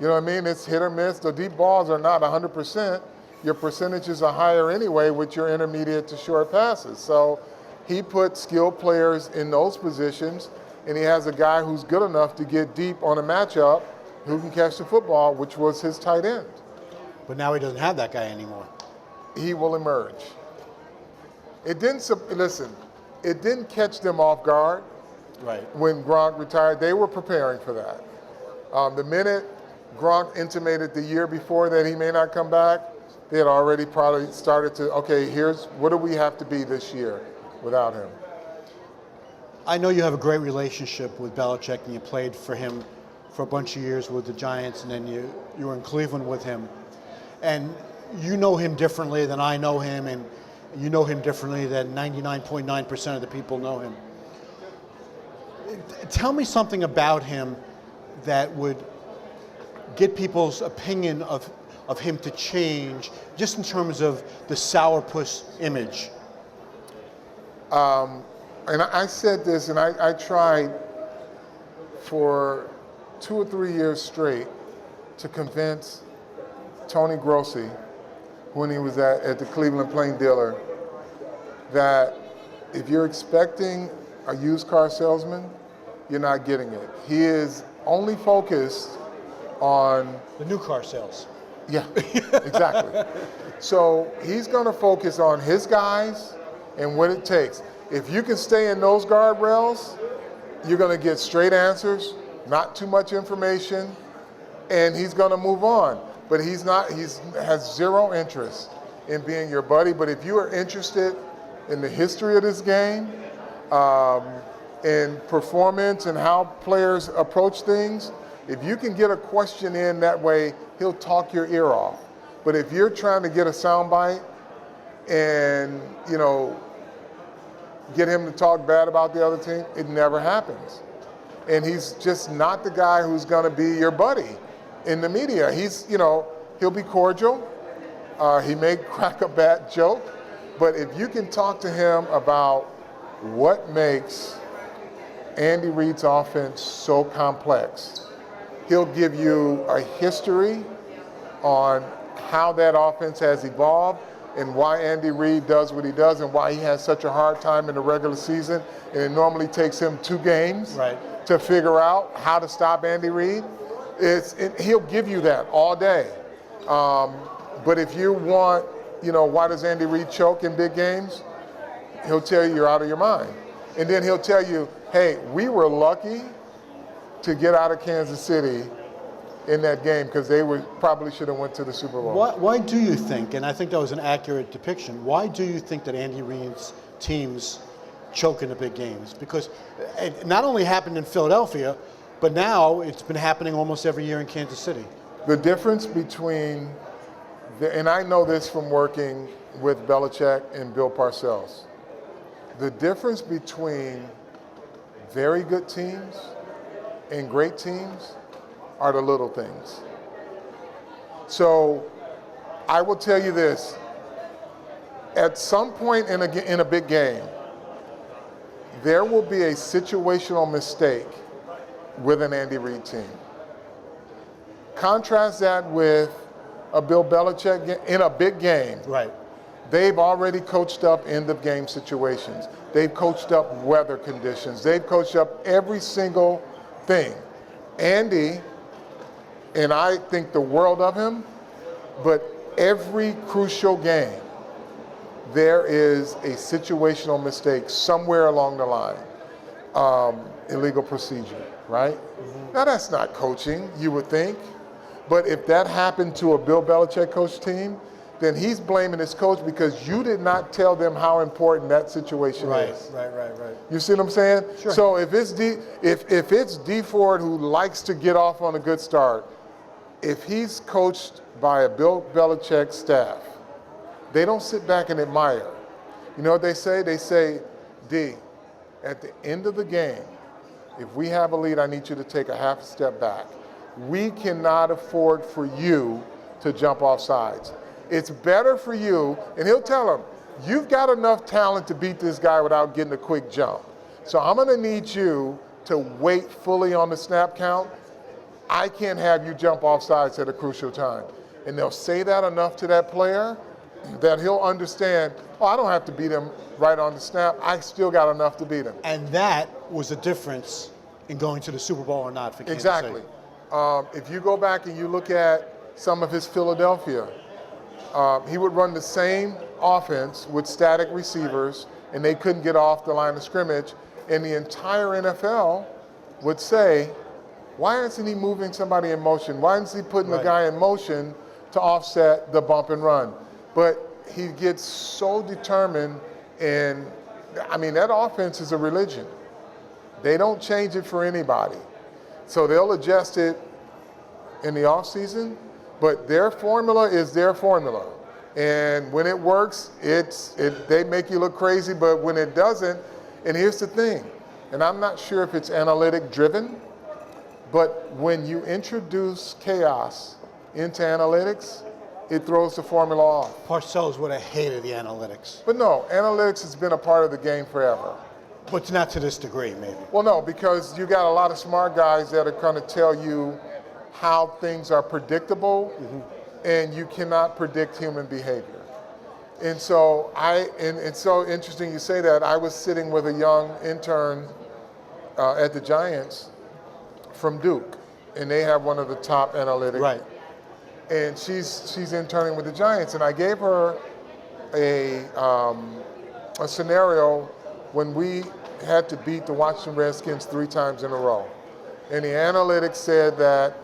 You know what I mean? It's hit or miss. The deep balls are not 100%. Your percentages are higher anyway with your intermediate to short passes. So he put skilled players in those positions, and he has a guy who's good enough to get deep on a matchup who can catch the football, which was his tight end. But now he doesn't have that guy anymore. He will emerge. It didn't catch them off guard. Right. When Gronk retired. They were preparing for that. The minute Gronk intimated the year before that he may not come back, they had already probably started to, okay, here's what do we have to be this year without him. I know you have a great relationship with Belichick, and you played for him for a bunch of years with the Giants, and then you were in Cleveland with him. And you know him differently than I know him, and you know him differently than 99.9% of the people know him. Tell me something about him that would get people's opinion of him to change, just in terms of the sourpuss image. And I said this, and I tried for 2 or 3 years straight to convince Tony Grossi, when he was at the Cleveland Plain Dealer, that if you're expecting a used car salesman, you're not getting it. He is only focused on The new car sales. Yeah, exactly. So he's going to focus on his guys and what it takes. If you can stay in those guardrails, you're going to get straight answers, not too much information, and he's going to move on. But he has zero interest in being your buddy. But if you are interested in the history of this game, in performance and how players approach things, if you can get a question in that way, he'll talk your ear off. But if you're trying to get a soundbite and, get him to talk bad about the other team, it never happens. And he's just not the guy who's going to be your buddy in the media. He'll be cordial. He may crack a bad joke. But if you can talk to him about what makes Andy Reid's offense so complex, he'll give you a history on how that offense has evolved and why Andy Reid does what he does and why he has such a hard time in the regular season. And it normally takes him 2 games to figure out how to stop Andy Reid. He'll give you that all day. But if you want, why does Andy Reid choke in big games? He'll tell you you're out of your mind. And then he'll tell you, hey, we were lucky to get out of Kansas City in that game because they probably should have went to the Super Bowl. Why do you think, and I think that was an accurate depiction, why do you think that Andy Reid's teams choke in the big games? Because it not only happened in Philadelphia, but now it's been happening almost every year in Kansas City. The difference between, and I know this from working with Belichick and Bill Parcells, the difference between very good teams and great teams are the little things. So I will tell you this, at some point in a big game, there will be a situational mistake with an Andy Reid team. Contrast that with a Bill Belichick in a big game. Right. They've already coached up end-of-game situations. They've coached up weather conditions. They've coached up every single thing. Andy, and I think the world of him, but every crucial game, there is a situational mistake somewhere along the line. Illegal procedure, right? Mm-hmm. Now that's not coaching, you would think. But if that happened to a Bill Belichick coach team, then he's blaming his coach because you did not tell them how important that situation is. Right. You see what I'm saying? Sure. So if it's D Ford who likes to get off on a good start, if he's coached by a Bill Belichick staff, they don't sit back and admire. You know what they say? They say, D, at the end of the game, if we have a lead, I need you to take a half step back. We cannot afford for you to jump off sides. It's better for you, and he'll tell him, you've got enough talent to beat this guy without getting a quick jump. So I'm going to need you to wait fully on the snap count, I can't have you jump off sides at a crucial time. And they'll say that enough to that player that he'll understand, oh, I don't have to beat him right on the snap. I still got enough to beat him. And that was the difference in going to the Super Bowl or not for Kansas Exactly. City. If you go back and you look at some of his Philadelphia, he would run the same offense with static receivers, and they couldn't get off the line of scrimmage. And the entire NFL would say, why isn't he moving somebody in motion? Why isn't he putting the guy in motion to offset the bump and run? But he gets so determined, and I mean, that offense is a religion. They don't change it for anybody. So they'll adjust it in the offseason, but their formula is their formula. And when it works, they make you look crazy, but when it doesn't, and here's the thing, and I'm not sure if it's analytic driven, but when you introduce chaos into analytics, it throws the formula off. Parcells would have hated the analytics. But no, analytics has been a part of the game forever. But not to this degree, maybe. Well, no, because you got a lot of smart guys that are going to tell you how things are predictable, and you cannot predict human behavior. And so it's so interesting you say that. I was sitting with a young intern at the Giants from Duke, and they have one of the top analytics. Right. And she's interning with the Giants, and I gave her a scenario when we had to beat the Washington Redskins 3 times in a row. And the analytics said that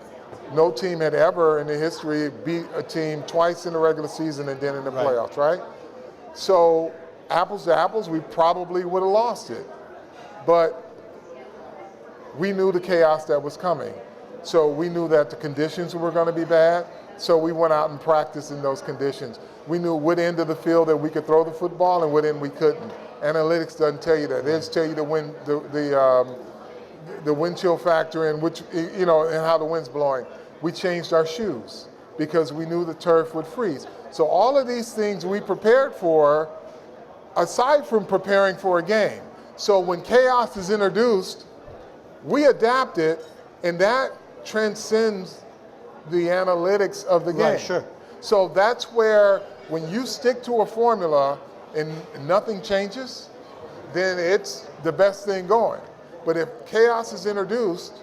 no team had ever in the history beat a team twice in the regular season and then in the playoffs, right? So apples to apples, we probably would have lost it. But we knew the chaos that was coming. So we knew that the conditions were going to be bad. So we went out and practiced in those conditions. We knew what end of the field that we could throw the football and what end we couldn't. Analytics doesn't tell you that. They just tell you the wind chill factor and which, and how the wind's blowing. We changed our shoes because we knew the turf would freeze. So all of these things we prepared for, aside from preparing for a game. So when chaos is introduced, we adapt it, and that transcends the analytics of the game. Right, sure. So that's where when you stick to a formula and nothing changes, then it's the best thing going. But if chaos is introduced,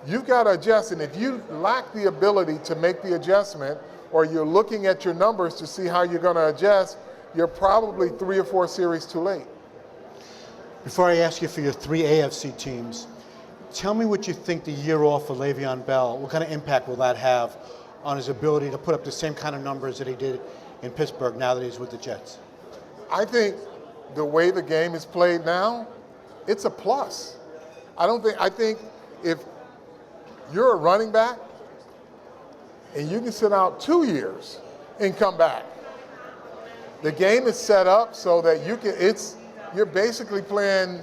you've got to adjust. And if you lack the ability to make the adjustment, or you're looking at your numbers to see how you're going to adjust, you're probably 3 or 4 series too late. Before I ask you for your 3 AFC teams, tell me what you think the year off for Le'Veon Bell, what kind of impact will that have on his ability to put up the same kind of numbers that he did in Pittsburgh now that he's with the Jets? I think the way the game is played now, it's a plus. I think if you're a running back and you can sit out 2 years and come back, the game is set up so that you're basically playing,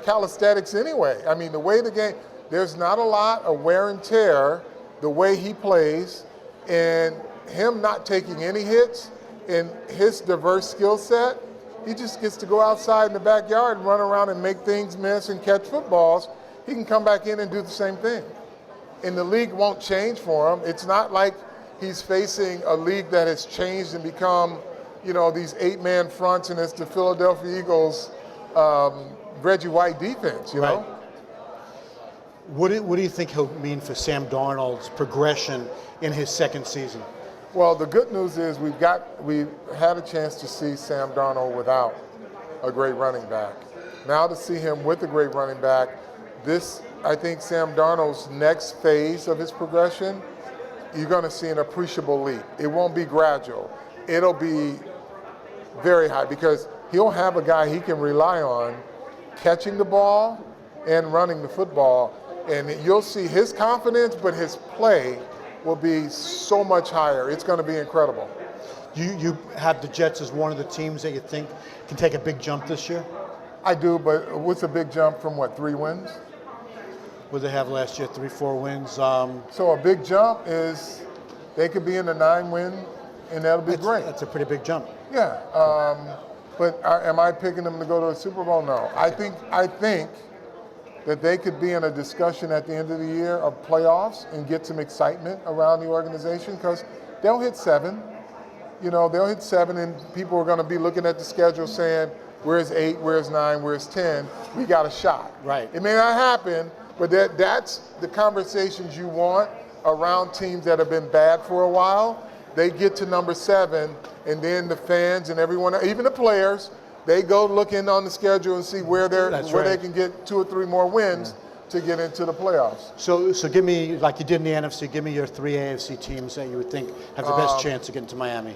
calisthenics anyway. I mean, the way the game, there's not a lot of wear and tear the way he plays, and him not taking any hits in his diverse skill set, he just gets to go outside in the backyard and run around and make things miss and catch footballs. He can come back in and do the same thing. And the league won't change for him. It's not like he's facing a league that has changed and become, these 8-man fronts, and it's the Philadelphia Eagles Reggie White defense, Right. What do you think he'll mean for Sam Darnold's progression in his second season? Well, the good news is we've had a chance to see Sam Darnold without a great running back. Now to see him with a great running back, I think Sam Darnold's next phase of his progression, you're going to see an appreciable leap. It won't be gradual. It'll be very high because he'll have a guy he can rely on catching the ball and running the football. And you'll see his confidence, but his play will be so much higher. It's going to be incredible. You have the Jets as one of the teams that you think can take a big jump this year? I do, but what's a big jump from 3 wins? What did they have last year, 3-4 wins? So a big jump is they could be in the 9 win, and that'll be great. That's a pretty big jump. Yeah, but am I picking them to go to a Super Bowl? No. I think that they could be in a discussion at the end of the year of playoffs and get some excitement around the organization, because they'll hit 7. They'll hit 7, and people are going to be looking at the schedule saying, where's 8, where's 9, where's 10? We got a shot. Right. It may not happen, but that's the conversations you want around teams that have been bad for a while. They get to number 7, and then the fans and everyone, even the players, they go looking on the schedule and see where they can get 2 or 3 more wins to get into the playoffs. So give me, like you did in the NFC, give me your 3 AFC teams that you would think have the best chance to get into Miami.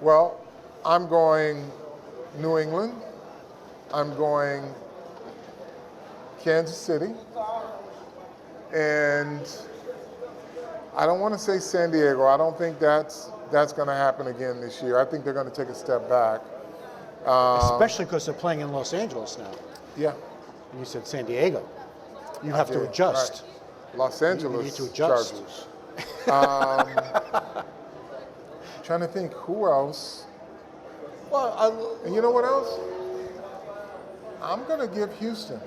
Well, I'm going New England. I'm going Kansas City. And I don't want to say San Diego. I don't think that's going to happen again this year. I think they're going to take a step back. Especially because they're playing in Los Angeles now. Yeah. And you said San Diego. You have to adjust. Right. Los Angeles you need to adjust. Chargers. Trying to think who else. Well, and you know what else? I'm going to give Houston.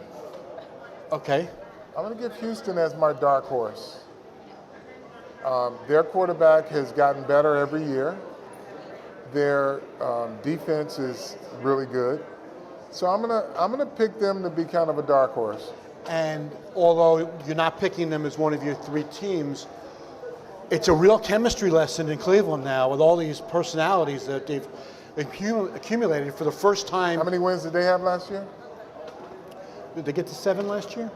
Okay. I'm going to give Houston as my dark horse. Their quarterback has gotten better every year. Their defense is really good. So I'm gonna pick them to be kind of a dark horse. And although you're not picking them as one of your 3 teams, it's a real chemistry lesson in Cleveland now with all these personalities that they've accumulated for the first time. How many wins did they have last year? Did they get to 7 last year?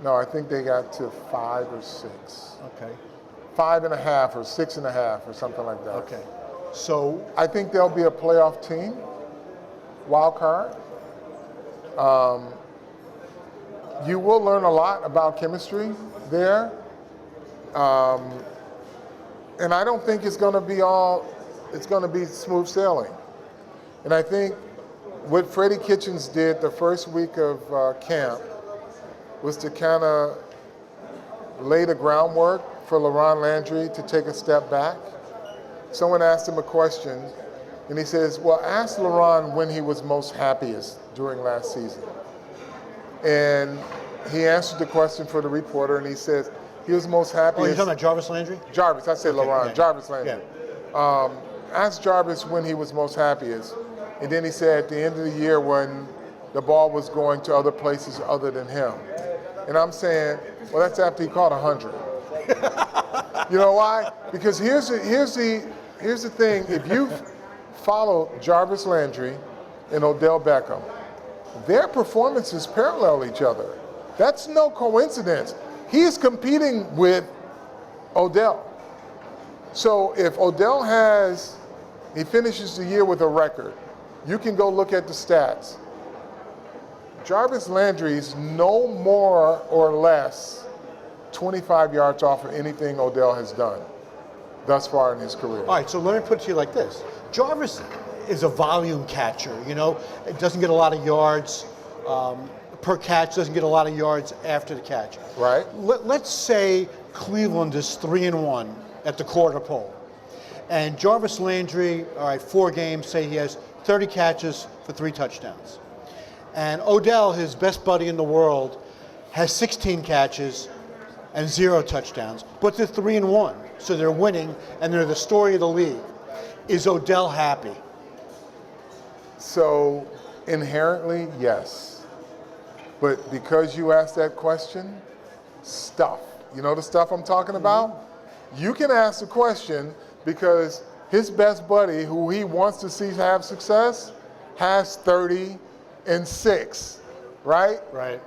No, I think they got to 5 or 6. Okay. 5.5 or 6.5 or something like that. Okay. So I think they'll be a playoff team, wild card. You will learn a lot about chemistry there. And I don't think it's going to be smooth sailing. And I think what Freddie Kitchens did the first week of camp was to kind of lay the groundwork for LaRon Landry to take a step back. Someone asked him a question, and he says, well, ask LaRon when he was most happiest during last season. And he answered the question for the reporter, and he says he was most happiest. Oh, you're talking about Jarvis Landry? Jarvis, I said LaRon, yeah. Jarvis Landry. Yeah. Asked Jarvis when he was most happiest, and then he said at the end of the year when the ball was going to other places other than him. And I'm saying, well, that's after he caught 100. You know why? Because here's the thing. If you follow Jarvis Landry and Odell Beckham, their performances parallel each other. That's no coincidence. He's competing with Odell. So if Odell he finishes the year with a record, you can go look at the stats. Jarvis Landry's no more or less 25 yards off of anything Odell has done thus far in his career. All right, so let me put it to you like this. Jarvis is a volume catcher, It doesn't get a lot of yards per catch, doesn't get a lot of yards after the catch. Right. Let's say Cleveland is 3-1 at the quarter pole. And Jarvis Landry, 4 games, say he has 30 catches for 3 touchdowns. And Odell, his best buddy in the world, has 16 catches and 0 touchdowns, but they're 3-1, so they're winning, and they're the story of the league. Is Odell happy? So inherently, yes. But because you asked that question, stuff. You know the stuff I'm talking about? You can ask the question because his best buddy, who he wants to see have success, has 30-6, right? Right.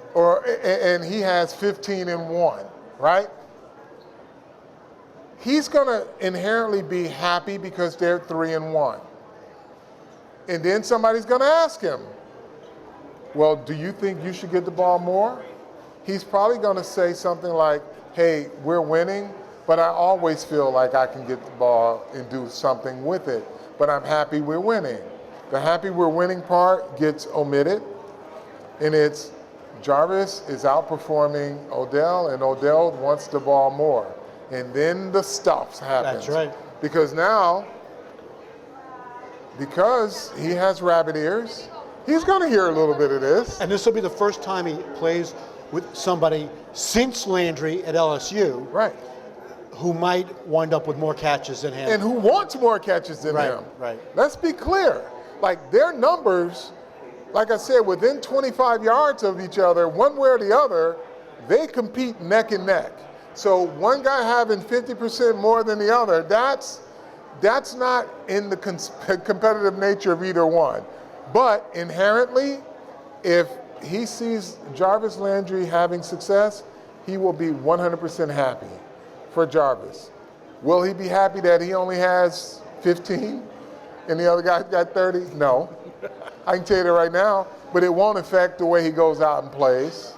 And he has 15-1, right? He's going to inherently be happy because they're 3-1. And then somebody's going to ask him, well, do you think you should get the ball more? He's probably going to say something like, hey, we're winning, but I always feel like I can get the ball and do something with it, but I'm happy we're winning. The happy we're winning part gets omitted, and it's Jarvis is outperforming Odell, and Odell wants the ball more. And then the stuff happens. That's right. Because now, because he has rabbit ears, he's going to hear a little bit of this. And this will be the first time he plays with somebody since Landry at LSU, Right. who might wind up with more catches than him. And who wants more catches than him. Right. Let's be clear. Like, their numbers, like I said, within 25 yards of each other, one way or the other, they compete neck and neck. So one guy having 50% more than the other, that's not in the competitive nature of either one. But inherently, if he sees Jarvis Landry having success, he will be 100% happy for Jarvis. Will he be happy that he only has 15 and the other guy's got 30? No. I can tell you that right now, but it won't affect the way he goes out and plays.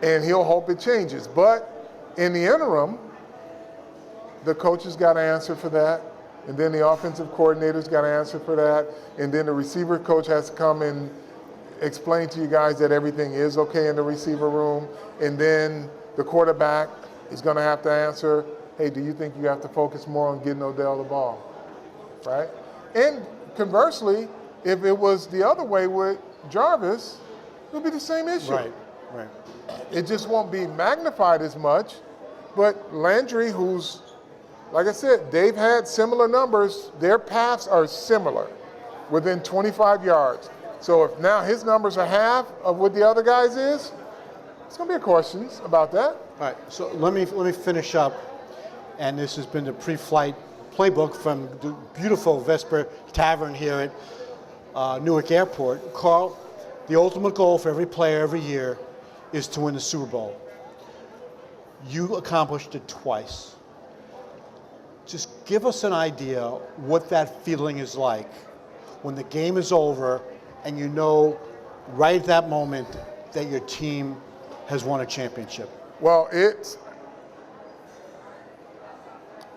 And he'll hope it changes. But in the interim, the coaches got to answer for that. And then the offensive coordinator's got to answer for that. And then the receiver coach has to come and explain to you guys that everything is okay in the receiver room. And then the quarterback is going to have to answer, hey, do you think you have to focus more on getting Odell the ball? Right? And conversely, if it was the other way with Jarvis, it would be the same issue. Right. It just won't be magnified as much. But Landry, who's, like I said, they've had similar numbers. Their paths are similar, within 25 yards. So if now his numbers are half of what the other guy's is, it's going to be questions about that. All right, so let me finish up. And this has been the Pre-Flight Playbook from the beautiful Vesper Tavern here at Newark Airport. Carl, the ultimate goal for every player every year is to win the Super Bowl. You accomplished it twice. Just give us an idea what that feeling is like when the game is over and you know right at that moment that your team has won a championship. Well, it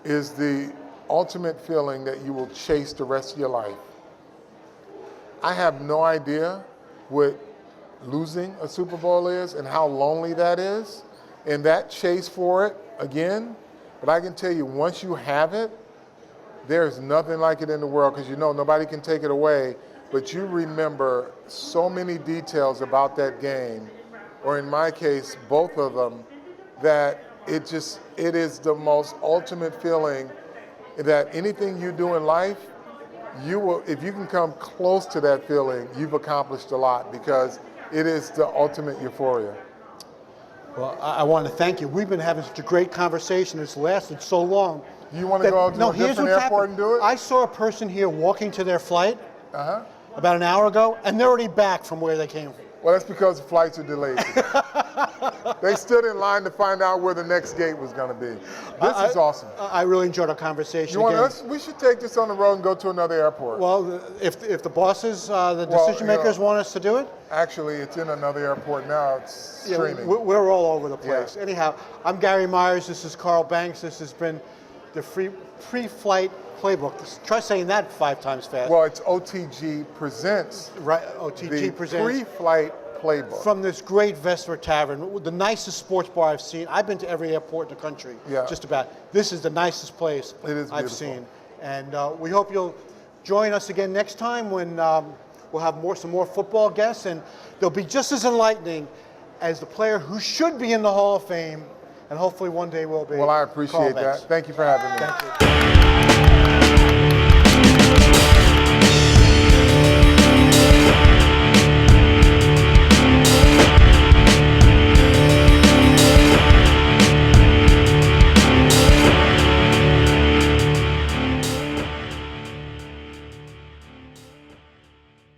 is the ultimate feeling that you will chase the rest of your life. I have no idea what losing a Super Bowl is and how lonely that is, and that chase for it again. But I can tell you, once you have it, there's nothing like it in the world, because you know nobody can take it away, but you remember so many details about that game, or in my case, both of them, that it is the most ultimate feeling that anything you do in life, you will, if you can come close to that feeling, you've accomplished a lot, because it is the ultimate euphoria. Well, I want to thank you. We've been having such a great conversation. It's lasted so long. You want to go to a different airport and do it? I saw a person here walking to their flight about an hour ago, and they're already back from where they came from. Well, that's because the flights are delayed. They stood in line to find out where the next gate was going to be. This is awesome. I really enjoyed our conversation. We should take this on the road and go to another airport. Well, if the bosses, the decision makers want us to do it? Actually, it's in another airport now. It's streaming. We're all over the place. Yeah. Anyhow, I'm Gary Myers. This is Carl Banks. This has been the Pre-Flight Playbook. Try saying that 5 times fast. Well, it's OTG Presents. Right, OTG Presents. Pre-Flight Playbook. From this great Vesper Tavern, the nicest sports bar I've seen. I've been to every airport in the country, just about. This is the nicest place I've seen. And we hope you'll join us again next time when we'll have some more football guests, and they'll be just as enlightening as the player who should be in the Hall of Fame, and hopefully one day will be. Well, I appreciate that. Thank you for having me. Thank you.